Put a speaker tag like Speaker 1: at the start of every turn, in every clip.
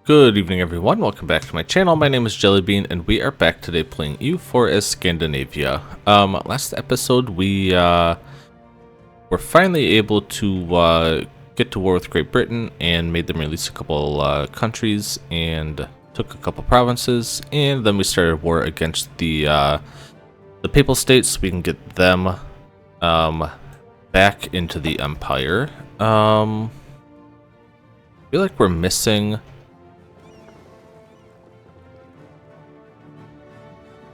Speaker 1: Good evening everyone, welcome back to my channel. My name is Jellybean and we are back today playing EU4 as Scandinavia. Last episode we were finally able to get to war with Great Britain and made them release a couple countries and took a couple provinces, and then we started war against the Papal States so we can get them back into the Empire. I feel like we're missing...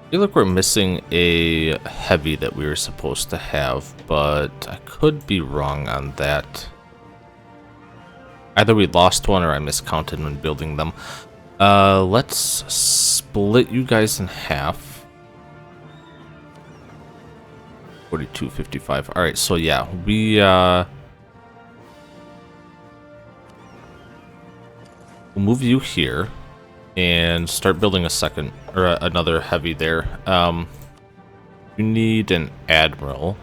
Speaker 1: I feel like we're missing a heavy that we were supposed to have, but I could be wrong on that. Either we lost one or I miscounted when building them. Let's split you guys in half. 42, 55. Alright, so yeah, we'll move you here and start building a second or another heavy there. You need an admiral.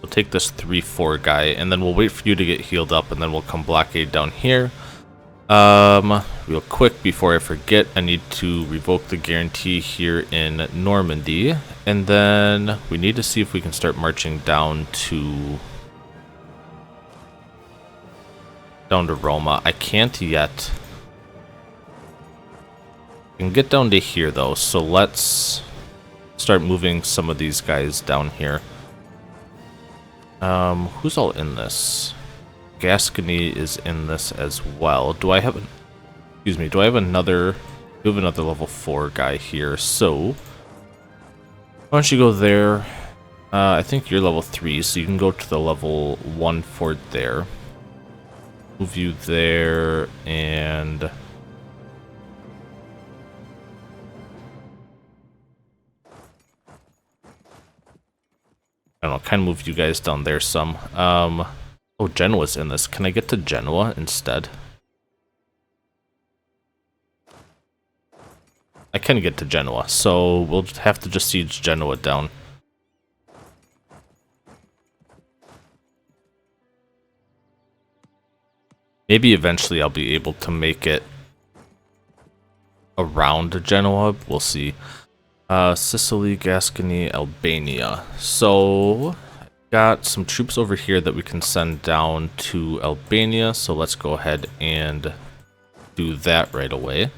Speaker 1: We'll take this 3-4 guy and then we'll wait for you to get healed up and then we'll come blockade down here. Real quick before I forget, I need to revoke the guarantee here in Normandy, and then we need to see if we can start marching down to Roma. I can't yet. I can get down to here though, so let's start moving some of these guys down here. Who's all in this? Gascony is in this as well. Do I have another level 4 guy here? So why don't you go there? I think you're level 3, so you can go to the level 1 fort there. Move you there, and I don't know, kind of move you guys down there some. Oh, Genoa's in this. Can I get to Genoa instead? I can get to Genoa, so we'll have to just siege Genoa down. Maybe eventually I'll be able to make it around Genoa. We'll see. Sicily, Gascony, Albania. So got some troops over here that we can send down to Albania, so let's go ahead and do that right away.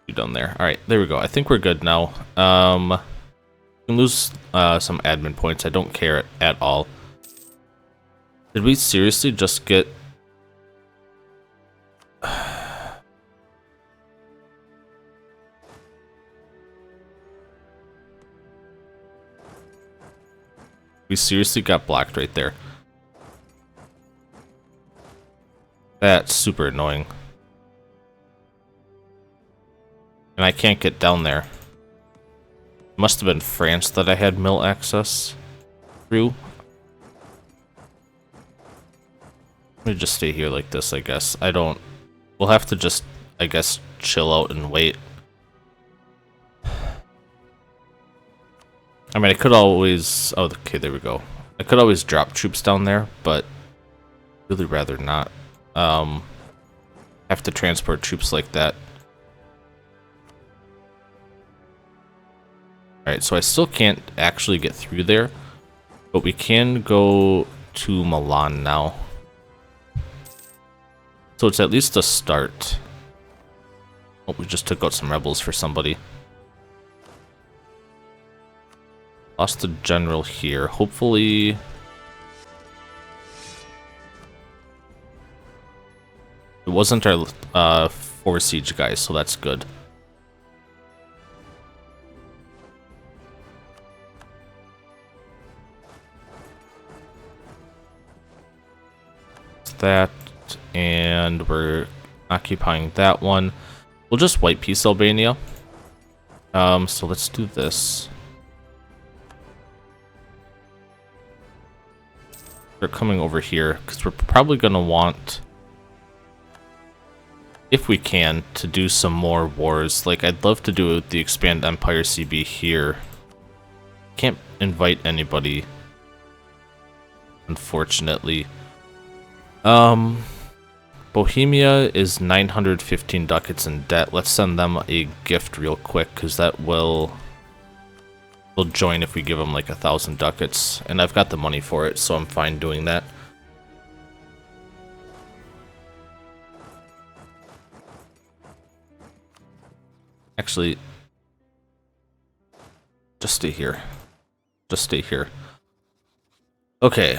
Speaker 1: You done there? All right, there we go. I think we're good now. We can lose some admin points. I don't care at all. Did we seriously just get... We seriously got blocked right there. That's super annoying. And I can't get down there. Must have been France that I had mill access through. Let me just stay here like this, I guess. We'll have to just, I guess, chill out and wait. I mean, I could always... Oh, okay, there we go. I could always drop troops down there, but really rather not have to transport troops like that. Alright, so I still can't actually get through there, but we can go to Milan now. So it's at least a start. Oh, we just took out some rebels for somebody. Lost the general here. Hopefully... It wasn't our 4 siege guys, so that's good. That, and we're occupying that one. We'll just white peace Albania. So let's do this. They're coming over here because we're probably going to want, if we can, to do some more wars. Like, I'd love to do the Expand Empire CB here. Can't invite anybody, unfortunately. Bohemia is 915 ducats in debt. Let's send them a gift real quick, because that will join if we give them like 1,000 ducats. And I've got the money for it, so I'm fine doing that. Actually, just stay here. Just stay here. Okay,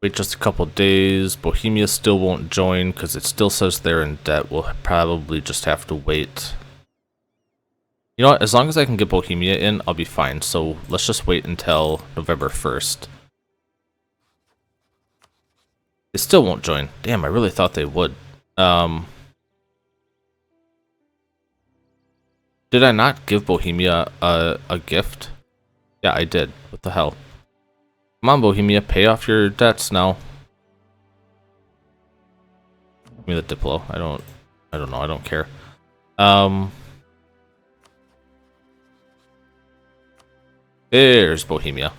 Speaker 1: wait just a couple days. Bohemia still won't join because it still says they're in debt. We'll probably just have to wait. You know what? As long as I can get Bohemia in, I'll be fine. So let's just wait until November 1st. They still won't join. Damn, I really thought they would. Did I not give Bohemia a gift? Yeah, I did. What the hell? Come on, Bohemia, pay off your debts now. Give me the Diplo. I don't know. I don't care. There's Bohemia.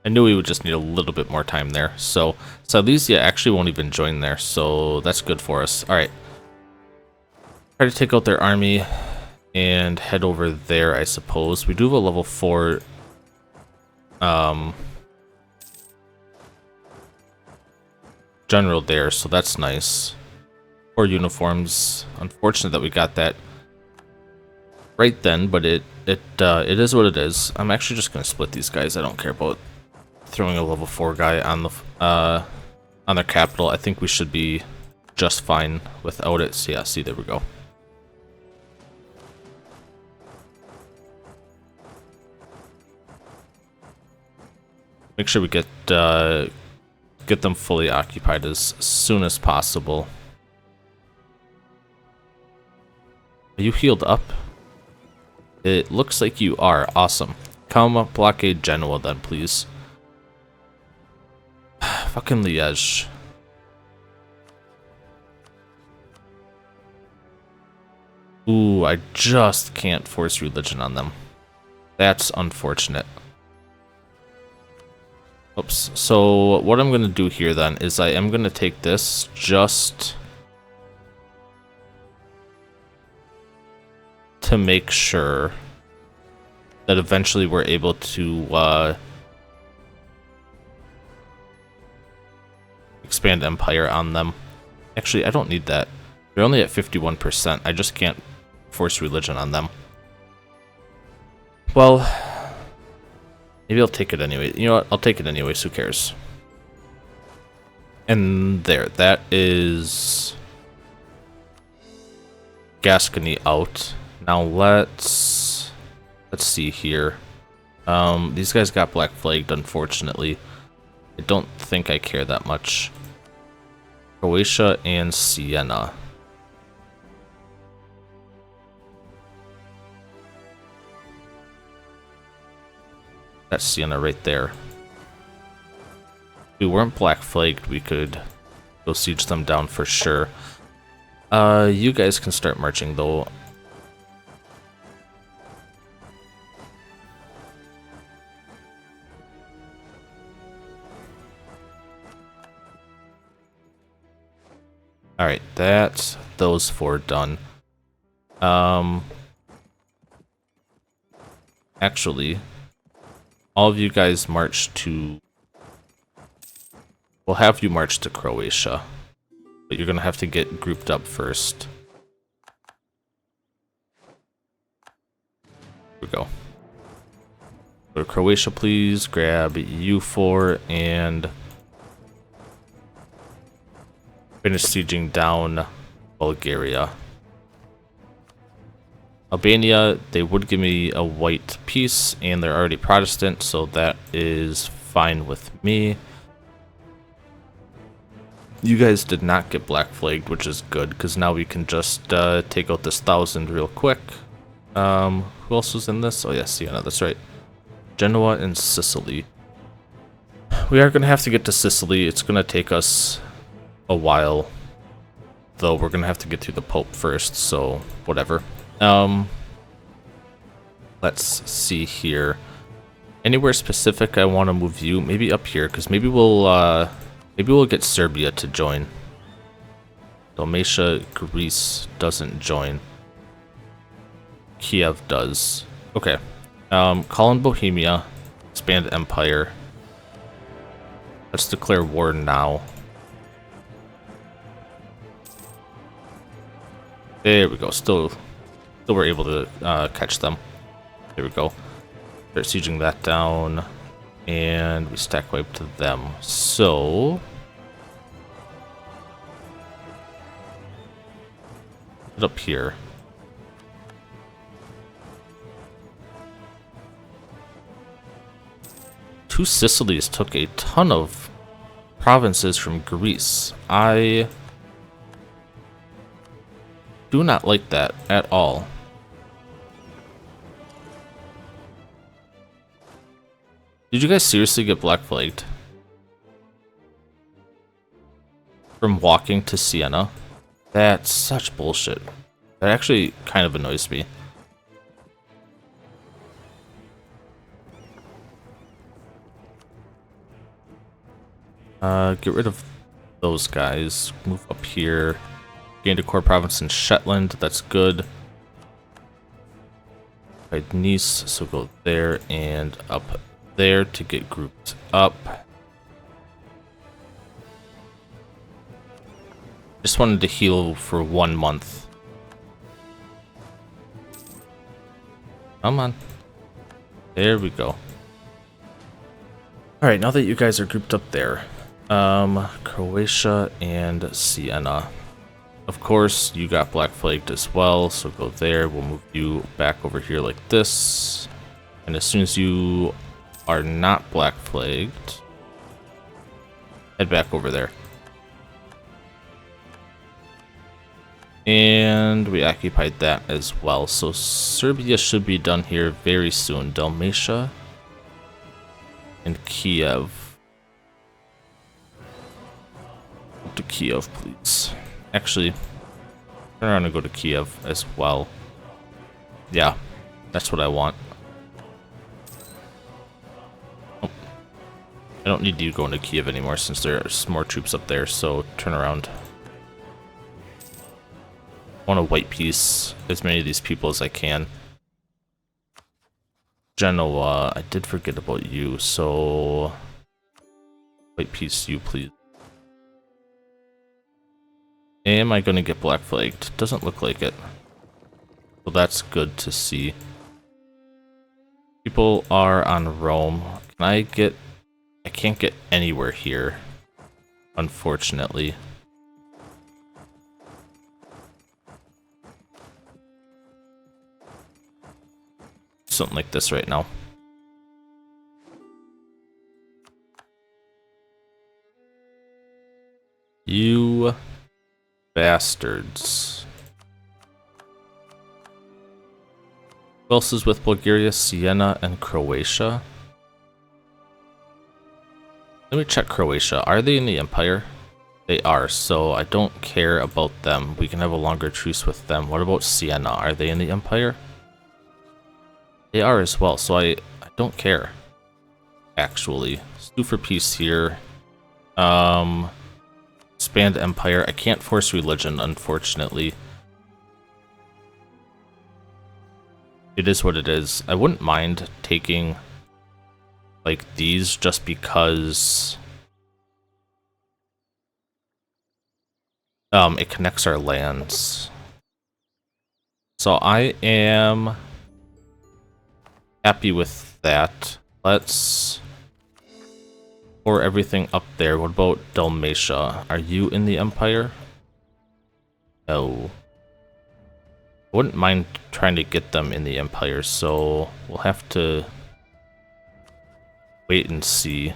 Speaker 1: I knew we would just need a little bit more time there. So Silesia actually won't even join there, so that's good for us. All right. Try to take out their army and head over there, I suppose. We do have a level 4 general there, so that's nice. 4 uniforms. Unfortunate that we got that right then, but it is what it is. I'm actually just gonna split these guys. I don't care about throwing a level 4 guy on the on their capital. I think we should be just fine without it. So yeah, see, there we go. Make sure we get them fully occupied as soon as possible. Are you healed up? It looks like you are. Awesome. Come blockade Genoa then, please. Fucking Liège. Ooh, I just can't force religion on them. That's unfortunate. Oops. So what I'm going to do here then is I am going to take this just to make sure that eventually we're able to expand empire on them. Actually, I don't need that. They're only at 51%. I just can't force religion on them. Well, maybe I'll take it anyway. You know what? I'll take it anyways. Who cares? And there. That is Gascony out. Now let's see here. These guys got black flagged, unfortunately. I don't think I care that much. Croatia and Siena. That's Siena right there. If we weren't black flagged, we could go siege them down for sure. You guys can start marching though. Alright, that's those 4 done. Actually, all of you guys march to... We'll have you march to Croatia. But you're gonna have to get grouped up first. Here we go. Go to Croatia, please. Grab EU4 and finish sieging down Bulgaria. Albania, they would give me a white peace, and they're already Protestant, so that is fine with me. You guys did not get black flagged, which is good, because now we can just take out this 1,000 real quick. Who else was in this? Oh yeah, Siena, that's right. Genoa and Sicily. We are going to have to get to Sicily. It's going to take us a while, though we're going to have to get through the Pope first, so whatever. Let's see here. Anywhere specific I want to move you? Maybe up here, because maybe we'll get Serbia to join. Dalmatia, Greece doesn't join. Kiev does. Okay. Call in Bohemia. Expand Empire. Let's declare war now. There we go. Still we're able to catch them. There we go. Start sieging that down. And we stack wipe to them. So... put up here. Two Sicilies took a ton of provinces from Greece. I do not like that at all. Did you guys seriously get black flagged? From walking to Siena? That's such bullshit. That actually kind of annoys me. Get rid of those guys. Move up here. Gained a core province in Shetland. That's good. By Nice, so go there and up there to get grouped up. Just wanted to heal for 1 month. Come on. There we go. Alright, now that you guys are grouped up there. Croatia and Siena. Of course, you got black flagged as well, so go there. We'll move you back over here like this. And as soon as you are not black flagged, head back over there. And we occupied that as well. So Serbia should be done here very soon. Dalmatia and Kiev. To Kiev, please. Actually, turn around and go to Kiev as well. Yeah, that's what I want. Oh, I don't need you going to Kiev anymore since there's more troops up there, so turn around. I want to white peace as many of these people as I can. Genoa, I did forget about you, so white peace you, please. Am I gonna get black flagged? Doesn't look like it. So that's good to see. People are on Rome. Can I get... I can't get anywhere here, unfortunately. Something like this right now. You bastards. Who else is with Bulgaria, Siena, and Croatia? Let me check Croatia. Are they in the Empire? They are, so I don't care about them. We can have a longer truce with them. What about Siena? Are they in the Empire? They are as well, so I don't care. Actually. Let's do for peace here. Expand Empire. I can't force religion, unfortunately. It is what it is. I wouldn't mind taking like these just because it connects our lands. So I am happy with that. Let's pour everything up there. What about Dalmatia? Are you in the Empire? No. I wouldn't mind trying to get them in the Empire, so we'll have to wait and see.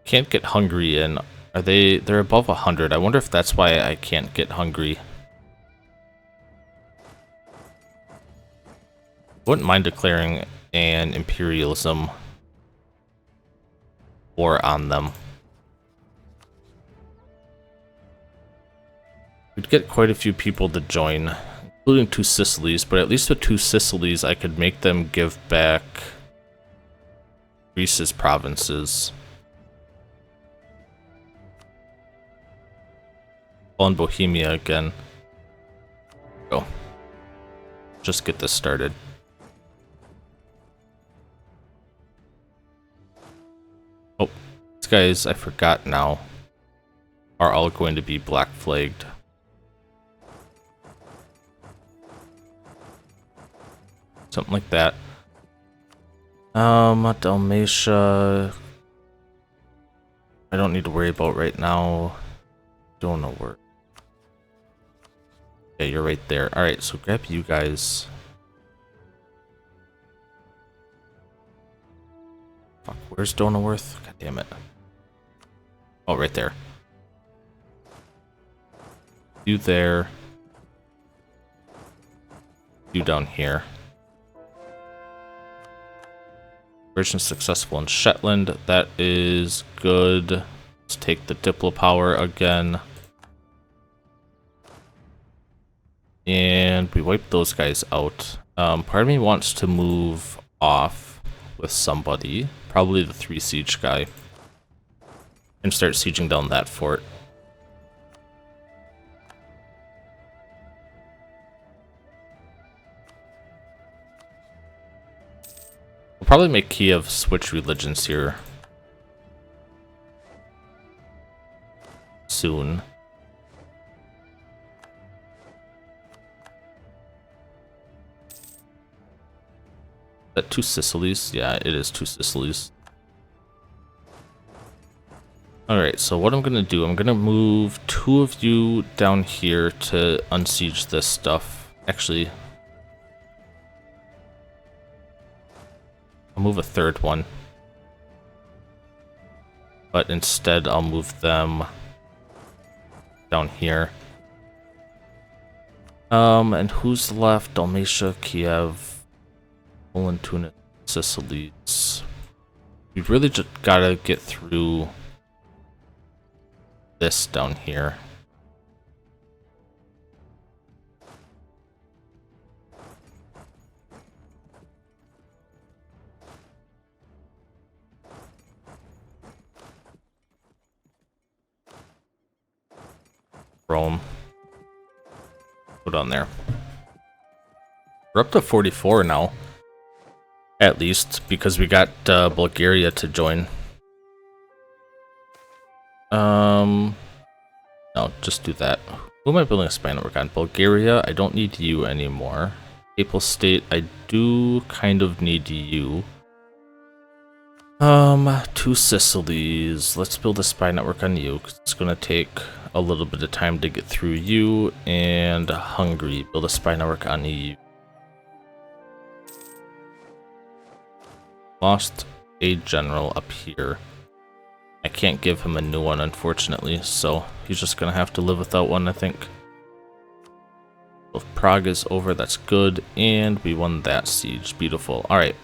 Speaker 1: Can't get Hungary in. Are they... they're above 100. I wonder if that's why I can't get Hungary. Wouldn't mind declaring an imperialism war on them. We'd get quite a few people to join, including 2 Sicilies, but at least with 2 Sicilies I could make them give back Greece's provinces. Well, in Bohemia again. Go. Just get this started. Oh, these guys, I forgot now, are all going to be black flagged. Something like that. Dalmatia, I don't need to worry about right now. Don't know where. Yeah, you're right there. Alright, so grab you guys. Fuck, where's Donaworth? God damn it. Oh, right there. You there. You down here. Version successful in Shetland. That is good. Let's take the Diplo power again. And we wipe those guys out. Part of me wants to move off with somebody. Probably the 3 siege guy. And start sieging down that fort. We'll probably make Kiev switch religions here soon. Is that 2 Sicilies? Yeah, it is 2 Sicilies. Alright, so what I'm gonna do, I'm gonna move 2 of you down here to unsiege this stuff. Actually, I'll move a 3rd one. But instead, I'll move them down here. And who's left? Dalmatia, Kiev, Poland, Tunis, Sicilies. We really just gotta get through this down here. Rome. Go down there. We're up to 44 now. At least, because we got Bulgaria to join. No, just do that. Who am I building a spy network on? Bulgaria, I don't need you anymore. Papal State, I do kind of need you. 2 Sicilies. Let's build a spy network on you, 'cause it's gonna take a little bit of time to get through you. And Hungary, build a spy network on EU. Lost a general up here. I can't give him a new one, unfortunately, so he's just gonna have to live without one, I think. If Prague is over, that's good, and we won that siege. Beautiful. Alright.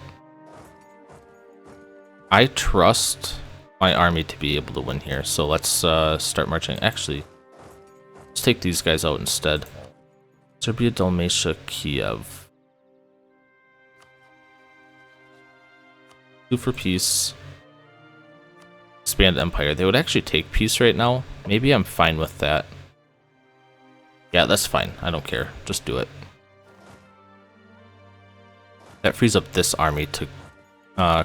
Speaker 1: I trust my army to be able to win here, so let's start marching. Actually, let's take these guys out instead. Serbia, Dalmatia, Kiev. 2 for peace. Expand empire. They would actually take peace right now. Maybe I'm fine with that. Yeah, that's fine. I don't care. Just do it. That frees up this army to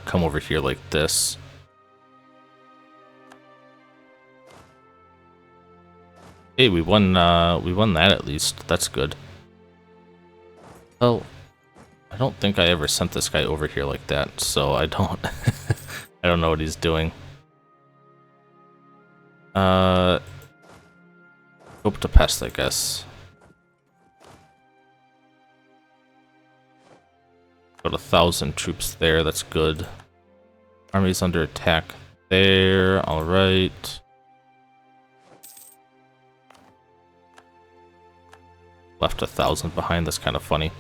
Speaker 1: come over here like this. Hey, we won that at least. That's good. Well, I don't think I ever sent this guy over here like that, so I don't I don't know what he's doing. Hope to Pest, I guess. Got 1,000 troops there, that's good. Army's under attack there, alright. Left 1,000 behind, that's kind of funny.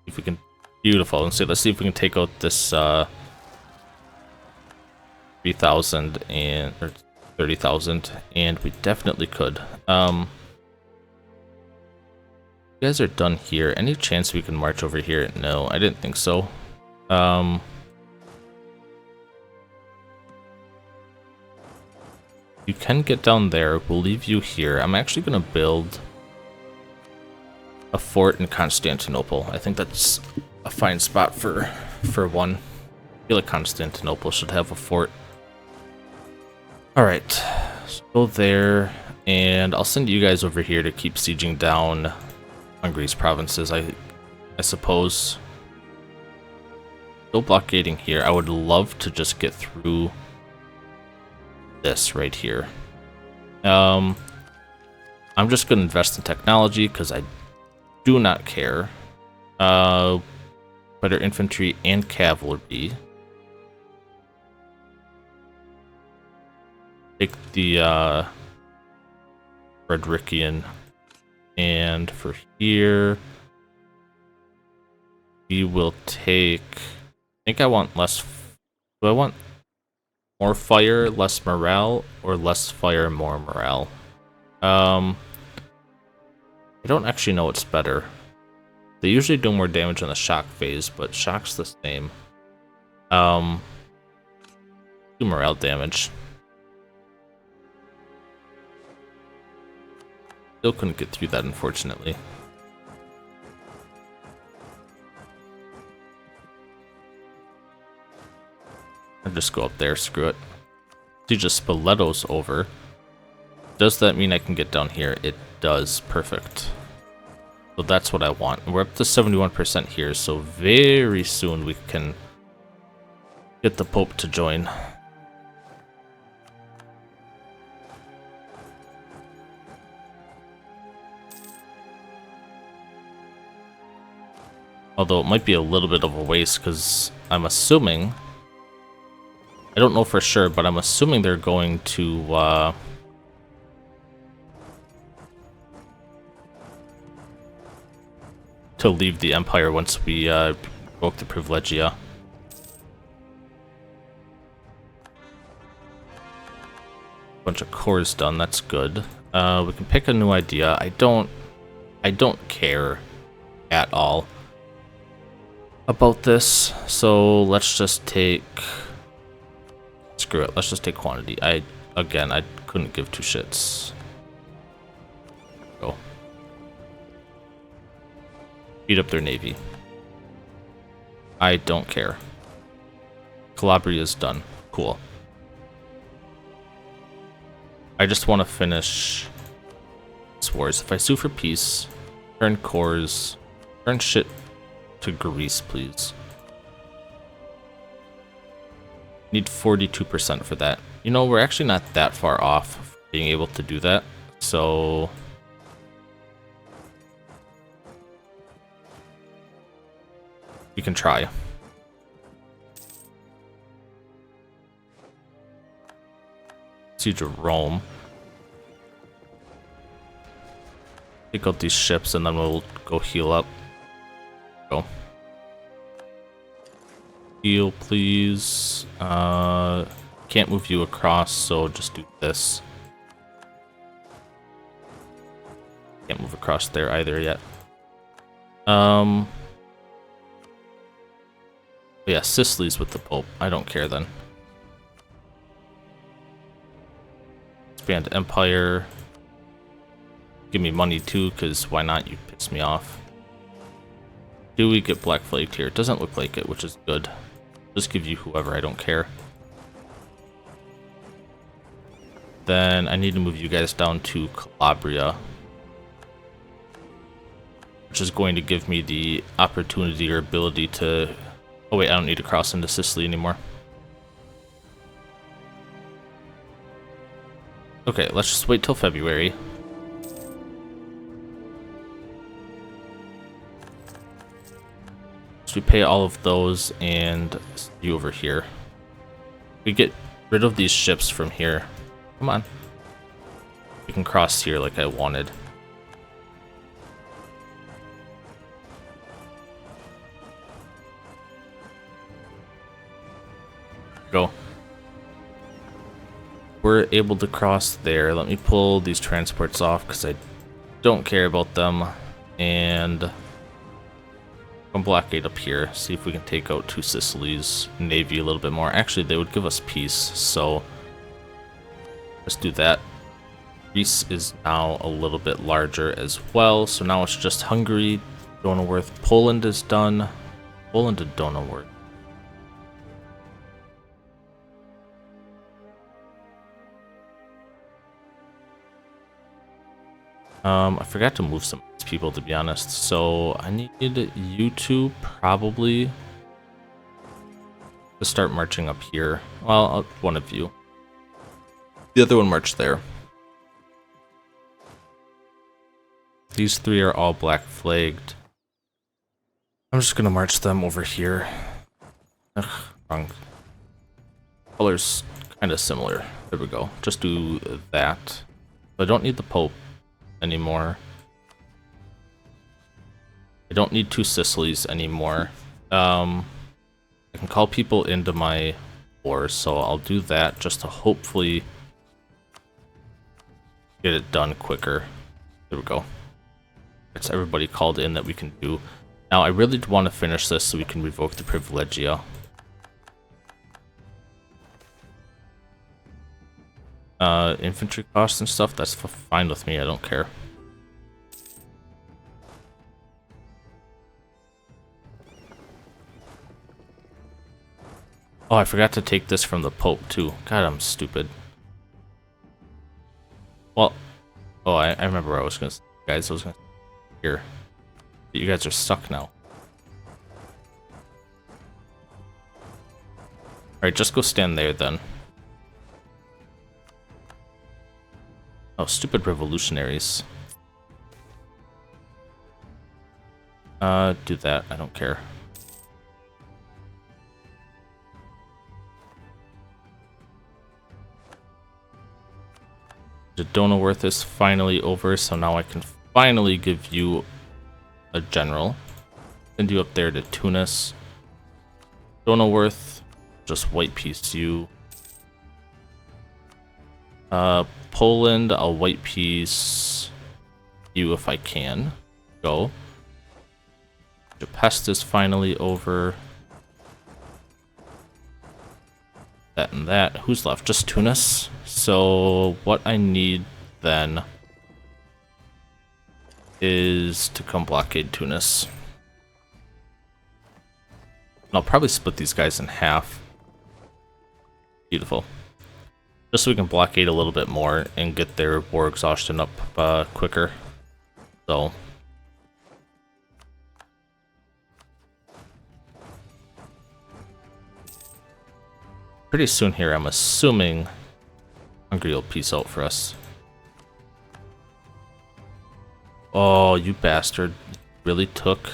Speaker 1: If we can, beautiful, let's see if we can take out this 3,000 and or 30,000, and we definitely could. You guys are done here. Any chance we can march over here? No, I didn't think so. You can get down there. We'll leave you here. I'm actually going to build a fort in Constantinople. I think that's a fine spot for one. I feel like Constantinople should have a fort. Alright, so go there, and I'll send you guys over here to keep sieging down Hungary's provinces, I suppose. Still blockading here. I would love to just get through this right here. I'm just going to invest in technology because I do not care. Better infantry and cavalry. Take the Frederikian, and for here we will take. I think I want less. Do I want more fire, less morale, or less fire, more morale? I don't actually know what's better. They usually do more damage in the shock phase, but shock's the same. Do morale damage. Still couldn't get through that, unfortunately. I'll just go up there, screw it. See, just Spoletos over. Does that mean I can get down here? It does. Perfect. So that's what I want. We're up to 71% here, so very soon we can get the Pope to join. Although it might be a little bit of a waste, because I'm assuming... I don't know for sure, but I'm assuming they're going to leave the Empire once we broke the Privilegia. Bunch of cores done, that's good. We can pick a new idea. I don't care at all about this, so let's just take... Screw it, let's just take quantity. Again, I couldn't give two shits. Go. Beat up their navy. I don't care. Calabria is done. Cool. I just want to finish this wars. If I sue for peace, turn cores, turn shit to Greece, please. Need 42% for that. You know, we're actually not that far off being able to do that, so... we can try. Siege of Rome. Take out these ships and then we'll go heal up. Go. Heal, please. Can't move you across, so just do this. Can't move across there either yet. Yeah, Sicily's with the Pope. I don't care then. Expand Empire. Give me money too, because why not? You piss me off. Do we get Black Flagged here? It doesn't look like it, which is good. Just give you whoever, I don't care. Then I need to move you guys down to Calabria, which is going to give me the opportunity or ability to... oh wait, I don't need to cross into Sicily anymore. Okay, let's just wait till February. So we pay all of those and you over here. We get rid of these ships from here. Come on. We can cross here like I wanted. Go. We're able to cross there. Let me pull these transports off because I don't care about them. And come blockade up here. See if we can take out two Sicily's navy a little bit more. Actually, they would give us peace, so Let's do that. Greece is now a little bit larger as well, so now it's just Hungary, Donaworth. Poland is done. Poland to Donaworth. I forgot to move some of these people, to be honest, so I need you two probably to start marching up here. Well, one of you. The other one marched there. These three are all black flagged. I'm just gonna march them over here. Ugh, wrong. Color's kind of similar. There we go. Just do that. But I don't need the Pope anymore. I don't need 2 Sicilies anymore. I can call people into my wars, so I'll do that just to hopefully get it done quicker. There we go. It's everybody called in that we can do. Now, I really want to finish this so we can revoke the Privilegia. Infantry costs and stuff, that's fine with me, I don't care. Oh, I forgot to take this from the Pope too. God, I'm stupid. Well, oh, I remember where I was gonna say, guys, I was gonna here. But you guys are stuck now. Alright, just go stand there then. Oh, stupid revolutionaries. Do that. I don't care. The Donaworth is finally over, so now I can finally give you a general. Send you up there to Tunis. Donaworth, just white piece you. Poland, I'll white piece you if I can. Go. The pest is finally over. That and that. Who's left? Just Tunis. So what I need then is to come blockade Tunis. And I'll probably split these guys in half. Beautiful. Just so we can blockade a little bit more and get their war exhaustion up quicker. So pretty soon here, I'm assuming Hungary will peace out for us. Oh, you bastard. Really took...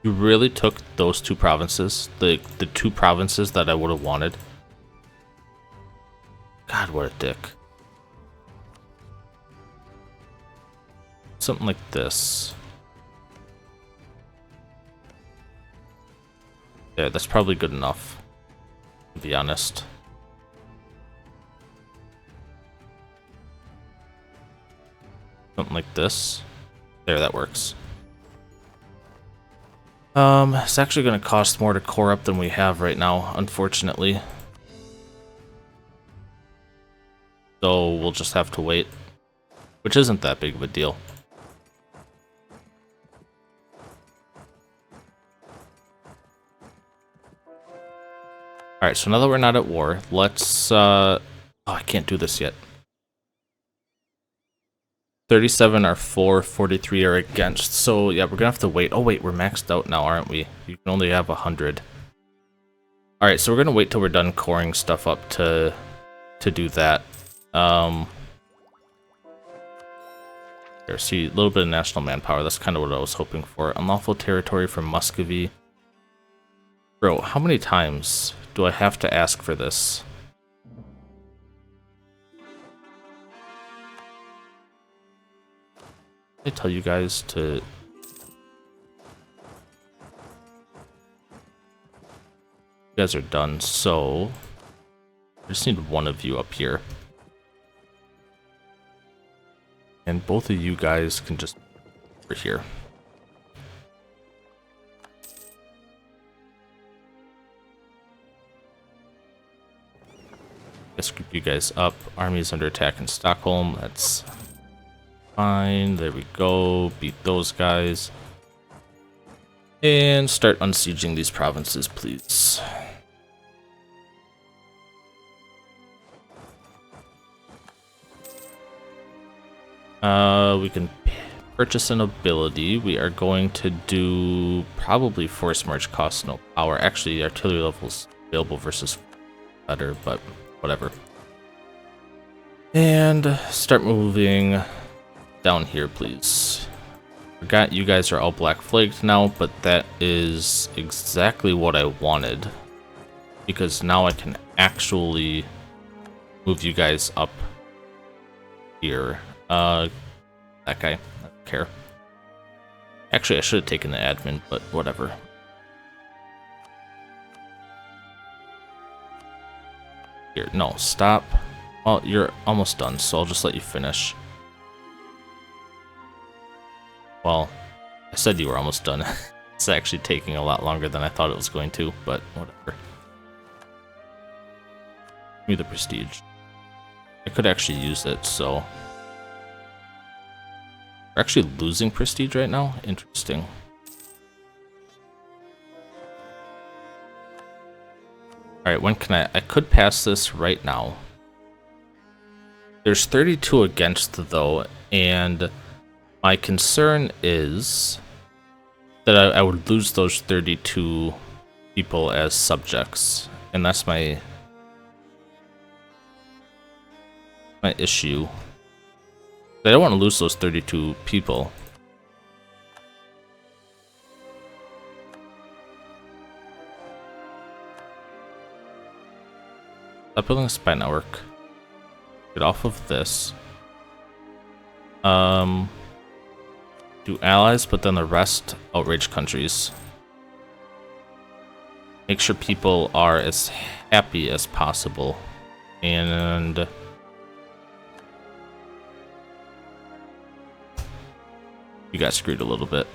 Speaker 1: You really took those 2 provinces? The 2 provinces that I would have wanted? God, what a dick. Something like this. Yeah, that's probably good enough, to be honest. Something like this. There, that works. It's actually going to cost more to core up than we have right now, unfortunately. So we'll just have to wait, which isn't that big of a deal. Alright, so now that we're not at war, let's, oh, I can't do this yet. 37 are for, 43 are against, so yeah, we're gonna have to wait. Oh wait, we're maxed out now, aren't we? You can only have 100. Alright, so we're gonna wait till we're done coring stuff up to do that. Here, see, a little bit of national manpower, that's kind of what I was hoping for. Unlawful territory from Muscovy. Bro, how many times do I have to ask for this? I tell you guys to... You guys are done, so... I just need one of you up here. And both of you guys can just... over here. Let's group you guys up. Army's under attack in Stockholm. That's fine. There we go. Beat those guys. And start unsieging these provinces, please. We can purchase an ability. We are going to do probably force march costs no power. Actually, artillery levels available versus better, but whatever. And start moving down here, please. Forgot you guys are all black flagged now, but that is exactly what I wanted, because now I can actually move you guys up here. That guy, I don't care. Actually, I should have taken the admin, but whatever. Here, no, stop. Well, you're almost done, so I'll just let you finish. Well, I said you were almost done. It's actually taking a lot longer than I thought it was going to, but whatever. Give me the prestige. I could actually use it, so... We're actually losing prestige right now? Interesting. Alright, when can I could pass this right now. There's 32 against, though, and my concern is that I would lose those 32 people as subjects, and that's my issue. I don't want to lose those 32 people. Stop building a spy network. Get off of this. Do allies, but then the rest outrage countries. Make sure people are as happy as possible. And you got screwed a little bit.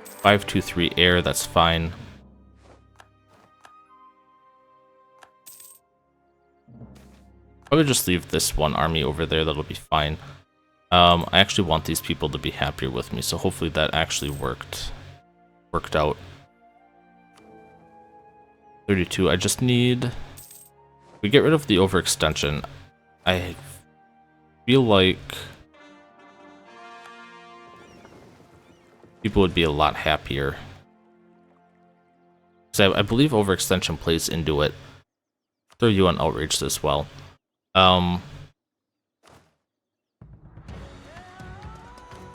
Speaker 1: 523 air, that's fine. Probably just leave this one army over there, that'll be fine. I actually want these people to be happier with me, so hopefully that actually worked out. 32, I just need... We get rid of the overextension. I feel like people would be a lot happier. So I believe overextension plays into it. Throw you on outrage as well.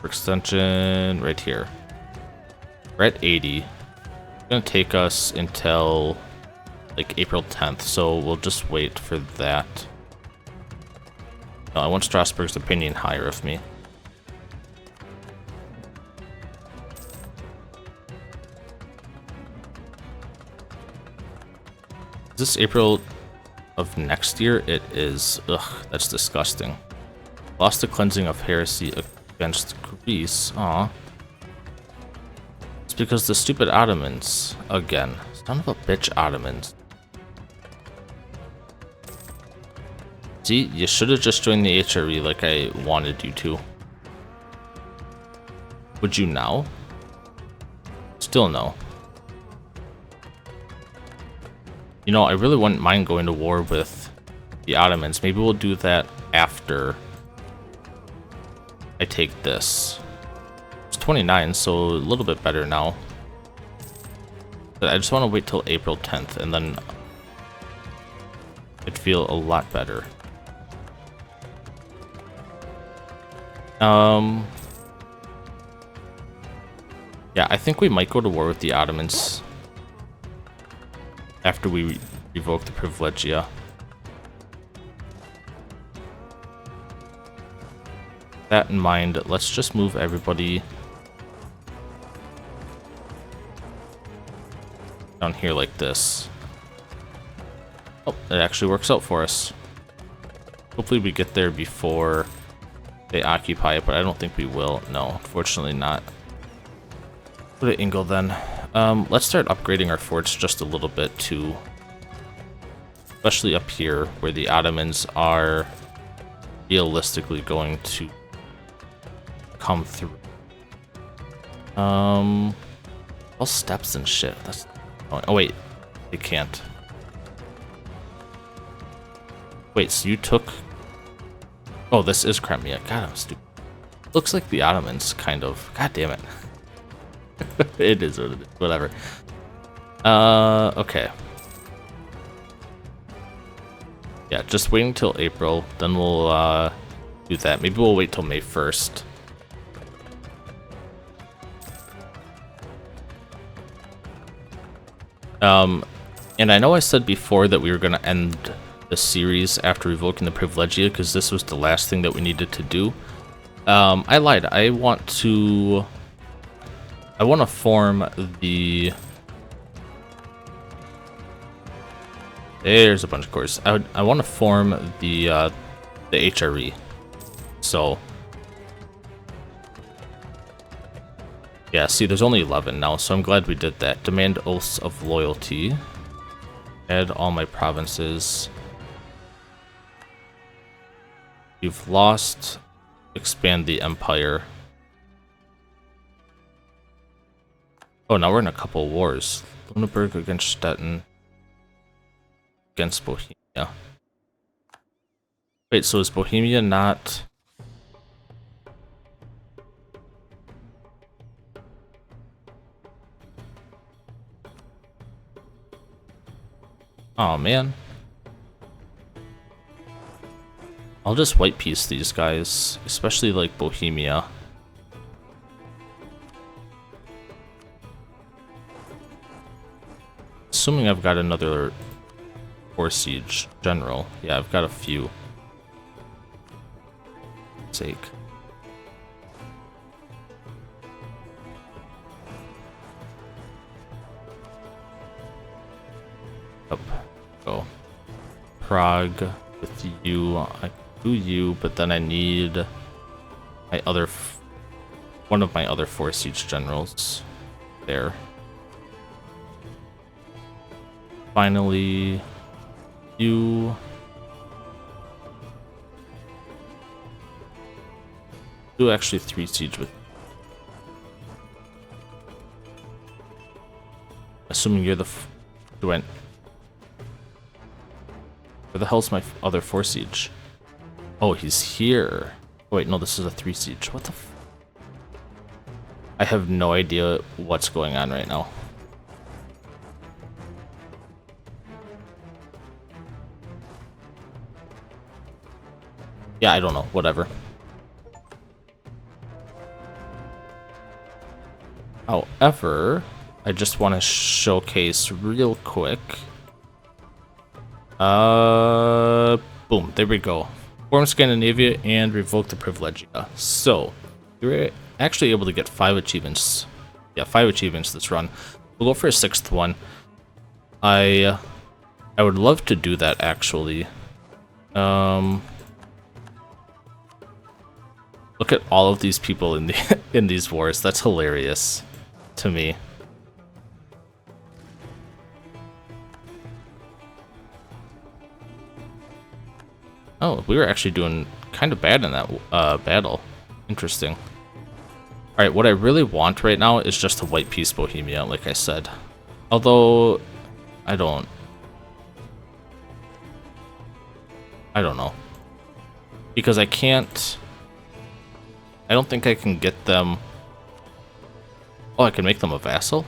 Speaker 1: Extension right here. We're at 80. It's gonna take us until like April 10th, so we'll just wait for that. No, I want Strasbourg's opinion higher of me. Is this April of next year? It is. Ugh, that's disgusting. Lost the cleansing of heresy against Greece. Aw. It's because the stupid Ottomans. Again. Son of a bitch, Ottomans. See, you should have just joined the HRE like I wanted you to. Would you now? Still no. You know, I really wouldn't mind going to war with the Ottomans. Maybe we'll do that after I take this. It's 29, so a little bit better now. But I just want to wait till April 10th, and then it'd feel a lot better. Yeah, I think we might go to war with the Ottomans after we revoke the privilegia. That in mind, let's just move everybody down here like this. Oh, it actually works out for us. Hopefully we get there before they occupy it, but I don't think we will. No, unfortunately not. Go to Ingle then. Let's start upgrading our forts just a little bit too. especially up here where the Ottomans are realistically going to come through. All steps and shit. That's oh wait, they can't. Wait, so you took? Oh, this is Crimea. God, I'm stupid. Looks like the Ottomans, kind of. God damn it. It is what it is. Whatever. Okay. Yeah, just waiting till April, then we'll do that. Maybe we'll wait till May 1st. And I know I said before that we were gonna end the series after revoking the Privilegia because this was the last thing that we needed to do. I lied. I want to form the... There's a bunch of cores. I want to form the HRE. So yeah, see, there's only 11 now, so I'm glad we did that. Demand oaths of loyalty. Add all my provinces. You've lost. Expand the empire. Oh, now we're in a couple wars. Luneburg against Stettin. Against Bohemia. Wait, so is Bohemia not... Oh man. I'll just white piece these guys, especially like Bohemia. Assuming I've got another War Siege general. Yeah, I've got a few. Sake. Up. Go. Prague with you. I do you, but then I need my other one of my other 4 siege generals there. Finally, you. Do actually 3 siege with. Assuming you're the. Went. Where the hell's my other 4 siege? Oh, he's here. Oh, wait, no, this is a 3 siege. What the f... I have no idea what's going on right now. Yeah, I don't know. Whatever. However, I just want to showcase real quick. Boom, there we go. Form Scandinavia and revoke the Privilegia. So, we were actually able to get 5 achievements. Yeah, 5 achievements this run. We'll go for a 6th one. I would love to do that actually. Look at all of these people in the in these wars. That's hilarious to me. Oh, we were actually doing kind of bad in that battle. Interesting. Alright, what I really want right now is just to white piece Bohemia, like I said. Although, I don't know. Because I can't... I don't think I can get them... Oh, I can make them a vassal?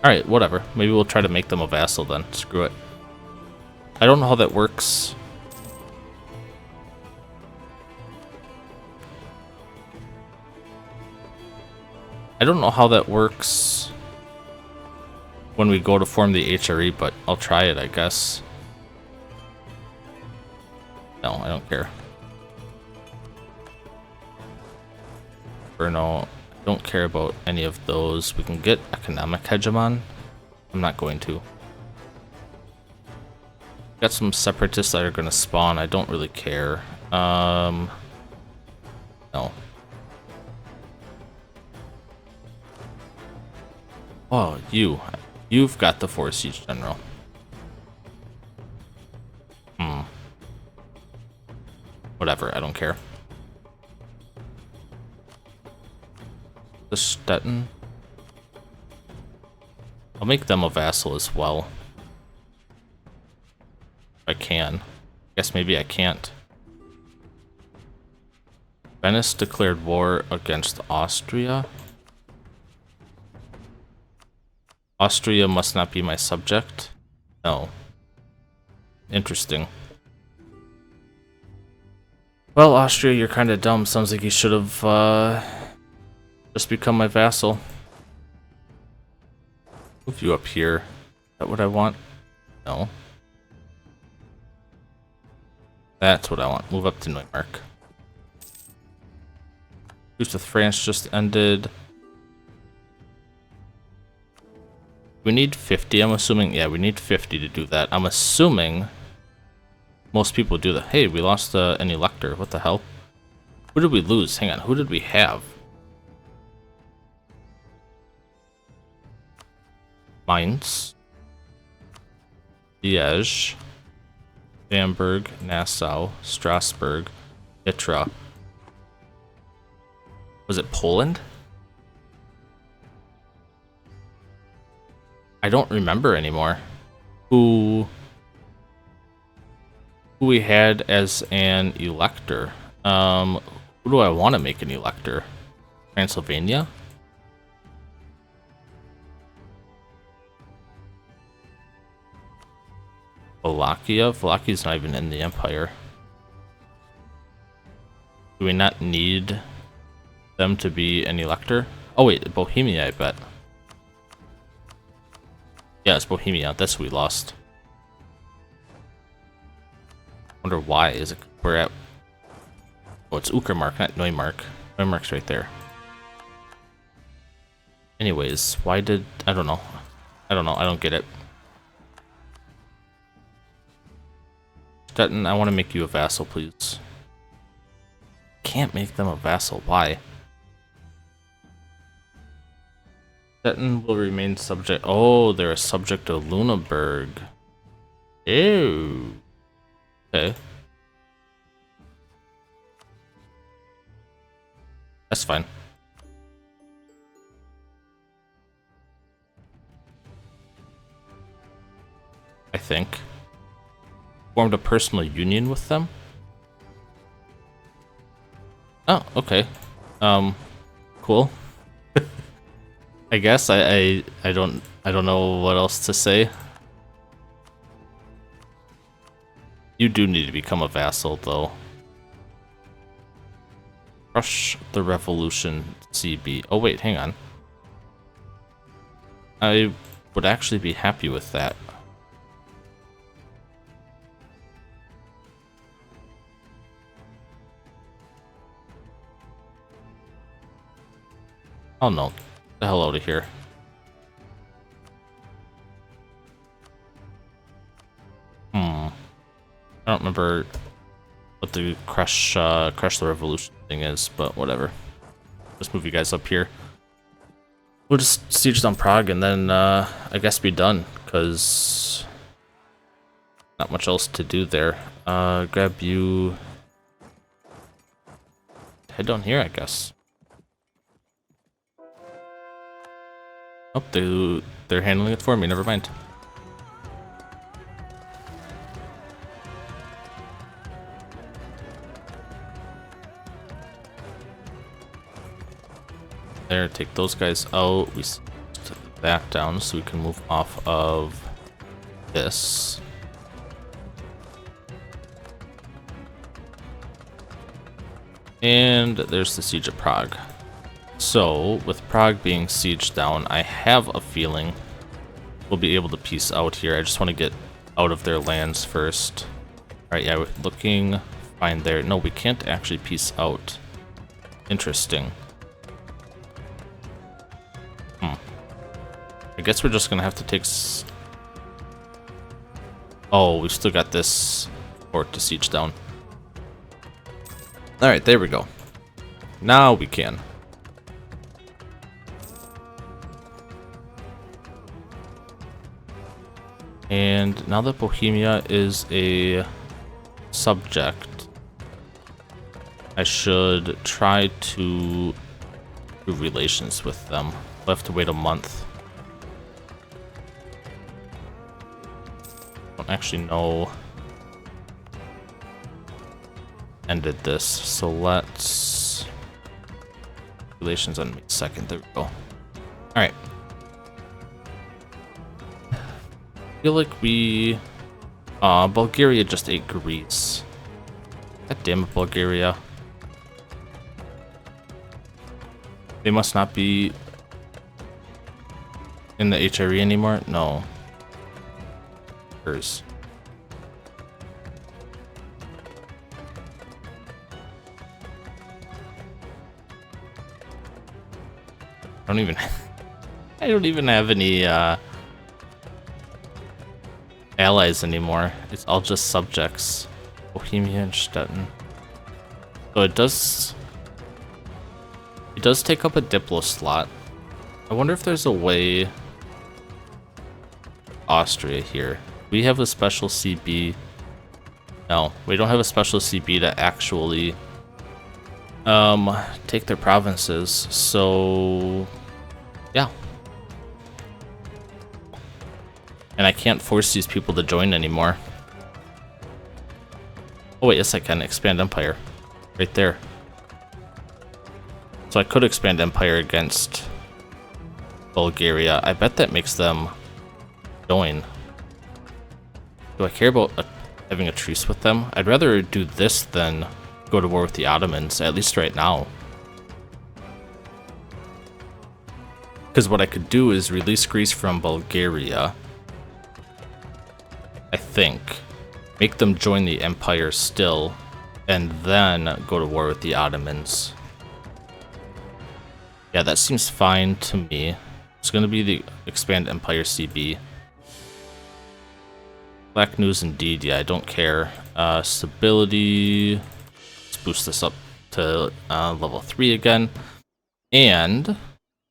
Speaker 1: Alright, whatever. Maybe we'll try to make them a vassal then. Screw it. I don't know how that works. I don't know how that works when we go to form the HRE, but I'll try it, I guess. No, I don't care. No, I don't care about any of those. We can get economic hegemon. I'm not going to. Got some separatists that are going to spawn. I don't really care. No. Oh, you've got the 4 siege general. Whatever, I don't care. The Stettin. I'll make them a vassal as well. If I can. Guess maybe I can't. Venice declared war against Austria. Austria must not be my subject. No. Interesting. Well, Austria, you're kind of dumb. Sounds like you should have just become my vassal. Move you up here. Is that what I want? No. That's what I want. Move up to Neumark. Truce with France just ended. We need 50, I'm assuming. Yeah, we need 50 to do that. I'm assuming most people do that. Hey, we lost an elector. What the hell? Who did we lose? Hang on. Who did we have? Mainz. Liège. Bamberg. Nassau. Strasbourg. Nitra. Was it Poland? I don't remember anymore who we had as an elector. Who do I want to make an elector? Transylvania? Wallachia? Wallachia's not even in the empire. Do we not need them to be an elector? Oh wait, Bohemia, I bet. Yeah, it's Bohemia. That's who we lost. Wonder why. Is it we're at? Oh, it's Uckermark, not Neumark. Neumark's right there. Anyways, why did I don't know. I don't get it. Stettin, I want to make you a vassal, please. Can't make them a vassal. Why? Stettin will remain subject. Oh, they're a subject of Lüneburg. Ew. Okay. That's fine. I think. Formed a personal union with them? Oh, okay. Cool. I guess I don't know what else to say. You do need to become a vassal though. Crush the revolution, CB. Oh wait, hang on. I would actually be happy with that. Oh no. Get the hell out of here. I don't remember what the crush the revolution thing is, but whatever. Just move you guys up here. We'll just siege down Prague and then I guess be done, because not much else to do there. Grab you. Head down here, I guess. Oh, they're handling it for me, never mind. There, take those guys out. We set that down so we can move off of this. And there's the siege of Prague. So, with Prague being sieged down, I have a feeling we'll be able to peace out here. I just want to get out of their lands first. Alright, yeah, we're looking fine there. No, we can't actually peace out. Interesting. I guess we're just gonna have to take oh, we still got this fort to siege down. Alright, there we go. Now we can. And now that Bohemia is a subject, I should try to do relations with them. We'll have to wait a month. I don't actually know. Ended this, so let's relations on May 2nd. There we go. All right. I feel like we Bulgaria just ate Greece. God damn it, Bulgaria. They must not be in the HRE anymore? No. Hers. I don't even have any allies anymore. It's all just subjects. Bohemia and Stettin. So it does take up a Diplo slot. I wonder if there's a way Austria here. We have a special CB. No, we don't have a special CB to actually take their provinces. So yeah. And I can't force these people to join anymore. Oh wait, yes I can. Expand Empire. Right there. So I could expand Empire against Bulgaria. I bet that makes them join. Do I care about having a truce with them? I'd rather do this than go to war with the Ottomans, at least right now. Because what I could do is release Greece from Bulgaria. I think. Make them join the Empire still, and then go to war with the Ottomans. Yeah, that seems fine to me. It's going to be the Expand Empire CB. Black news indeed, yeah, I don't care. Stability. Let's boost this up to level 3 again. And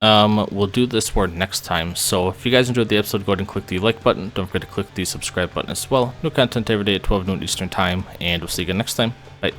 Speaker 1: we'll do this war next time. So if you guys enjoyed the episode, go ahead and click the like button. Don't forget to click the subscribe button as well. New content every day at 12 noon Eastern time. And we'll see you again next time. Bye.